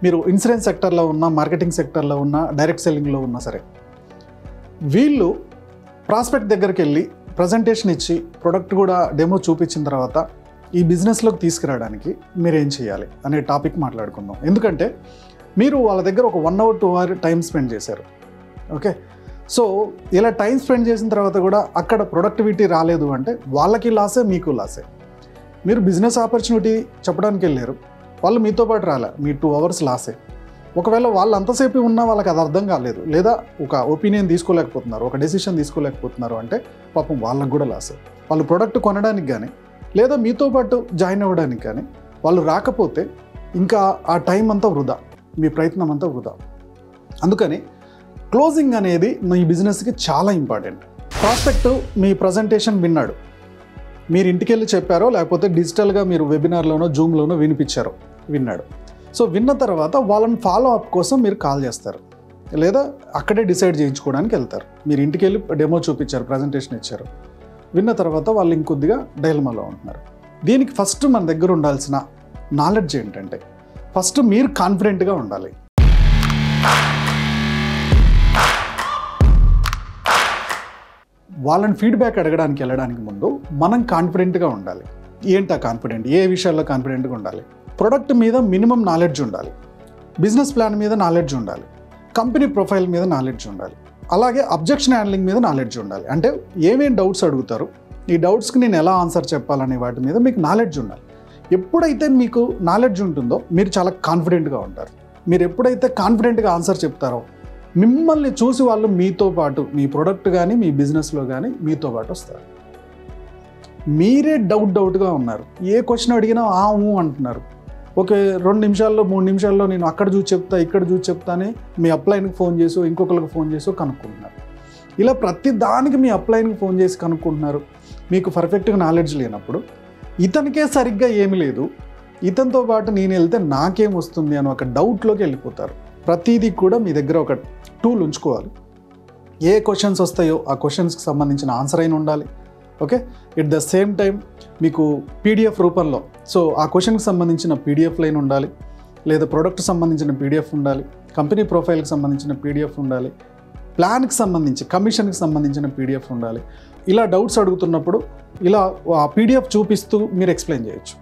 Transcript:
మీరు ఇన్సూరెన్స్ సెక్టర్లో ఉన్న, మార్కెటింగ్ సెక్టర్లో ఉన్న, డైరెక్ట్ సెల్లింగ్లో ఉన్నా సరే, వీళ్ళు ప్రాస్పెక్ట్ దగ్గరికి వెళ్ళి ప్రజెంటేషన్ ఇచ్చి ప్రొడక్ట్ కూడా డెమో చూపించిన తర్వాత ఈ బిజినెస్లోకి తీసుకురావడానికి మీరు ఏం చేయాలి అనే టాపిక్ మాట్లాడుకుందాం. ఎందుకంటే మీరు వాళ్ళ దగ్గర ఒక 1 hour 2 hour టైం స్పెండ్ చేశారు. ఓకే, సో ఇలా టైం స్పెండ్ చేసిన తర్వాత కూడా అక్కడ ప్రొడక్టివిటీ రాలేదు అంటే వాళ్ళకి లాసే, మీకు లాసే. మీరు బిజినెస్ ఆపర్చునిటీ చెప్పడానికి వెళ్ళారు, వాళ్ళు మీతో పాటు రాలే, మీ 2 hours లాసే. ఒకవేళ వాళ్ళు అంతసేపు ఉన్నా వాళ్ళకి అది అర్థం కాలేదు, లేదా ఒక ఒపీనియన్ తీసుకోలేకపోతున్నారు, ఒక డెసిషన్ తీసుకోలేకపోతున్నారు అంటే పాపం వాళ్ళకు కూడా లాసే. వాళ్ళు ప్రొడక్ట్ కొనడానికి కానీ లేదా మీతో పాటు జాయిన్ అవ్వడానికి కానీ వాళ్ళు రాకపోతే ఇంకా ఆ టైం అంతా వృధా, మీ ప్రయత్నం అంతా వృధా. అందుకని క్లోజింగ్ అనేది మీ బిజినెస్కి చాలా ఇంపార్టెంట్. ప్రాస్పెక్ట్ మీ ప్రజెంటేషన్ విన్నాడు, మీరు ఇంటికి వెళ్ళి చెప్పారో లేకపోతే డిజిటల్గా మీరు వెబినార్లోనో జూమ్లోనో విన్నాడు. సో విన్న తర్వాత వాళ్ళని ఫాలో అప్ కోసం మీరు కాల్ చేస్తారు, లేదా అక్కడే డిసైడ్ చేయించుకోవడానికి వెళ్తారు. మీరు ఇంటికి వెళ్ళి డెమో చూపించారు, ప్రజెంటేషన్ ఇచ్చారు, విన్న తర్వాత వాళ్ళు ఇంకొద్దిగా డైలమాలో ఉంటున్నారు. దీనికి ఫస్ట్ మన దగ్గర ఉండాల్సిన నాలెడ్జ్ ఏంటంటే, ఫస్ట్ మీరు కాన్ఫిడెంట్గా ఉండాలి. వాళ్ళని ఫీడ్బ్యాక్ అడగడానికి వెళ్ళడానికి ముందు మనం కాన్ఫిడెంట్గా ఉండాలి. ఏంటా కాన్ఫిడెంట్? ఏ విషయాల్లో కాన్ఫిడెంట్గా ఉండాలి? ప్రొడక్ట్ మీద మినిమం నాలెడ్జ్ ఉండాలి, బిజినెస్ ప్లాన్ మీద నాలెడ్జ్ ఉండాలి, కంపెనీ ప్రొఫైల్ మీద నాలెడ్జ్ ఉండాలి, అలాగే అబ్జెక్షన్ హ్యాండ్లింగ్ మీద నాలెడ్జ్ ఉండాలి. అంటే ఏమేం డౌట్స్ అడుగుతారు, ఈ డౌట్స్కి నేను ఎలా ఆన్సర్ చెప్పాలనే వాటి మీద మీకు నాలెడ్జ్ ఉండాలి. ఎప్పుడైతే మీకు నాలెడ్జ్ ఉంటుందో మీరు చాలా కాన్ఫిడెంట్గా ఉంటారు. మీరు ఎప్పుడైతే కాన్ఫిడెంట్గా ఆన్సర్ చెప్తారో మిమ్మల్ని చూసి వాళ్ళు మీతో పాటు, మీ ప్రొడక్ట్ కానీ మీ బిజినెస్లో కానీ మీతో పాటు వస్తారు. మీరే డౌట్గా ఉన్నారు, ఏ క్వశ్చన్ అడిగినా అంటున్నారు. ఓకే, 2 నిమిషాల్లో 3 నిమిషాల్లో నేను అక్కడ చూసి చెప్తా, ఇక్కడ చూసి చెప్తా అని మీ అప్లైన్కి ఫోన్ చేసో ఇంకొకరికి ఫోన్ చేసో కనుక్కుంటున్నారు. ఇలా ప్రతి దానికి మీ అప్లైన్కి ఫోన్ చేసి కనుక్కుంటున్నారు. మీకు పర్ఫెక్ట్గా నాలెడ్జ్ లేనప్పుడు ఇతనికే సరిగ్గా ఏమీ లేదు, ఇతనితో పాటు నేను వెళ్తే నాకేం వస్తుంది అని ఒక డౌట్లోకి వెళ్ళిపోతారు. ప్రతిదీ కూడా మీ దగ్గర ఒక టూల్ ఉంచుకోవాలి. ఏ క్వశ్చన్స్ వస్తాయో ఆ క్వశ్చన్స్కి సంబంధించిన ఆన్సర్ అయిన ఉండాలి. Okay, at the same time మీకు పీడిఎఫ్ రూపంలో, సో ఆ క్వశ్చన్కి సంబంధించిన పీడిఎఫ్ లైన్ ఉండాలి, లేదా ప్రోడక్ట్కి సంబంధించిన పీడిఎఫ్ ఉండాలి, కంపెనీ ప్రొఫైల్కి సంబంధించిన పీడిఎఫ్ ఉండాలి, ప్లాన్కి సంబంధించి, కమిషన్కి సంబంధించిన పీడిఎఫ్ ఉండాలి. ఇలా డౌట్స్ అడుగుతున్నప్పుడు ఇలా ఆ పీడిఎఫ్ చూపిస్తూ మీరు ఎక్స్ప్లెయిన్ చేయొచ్చు.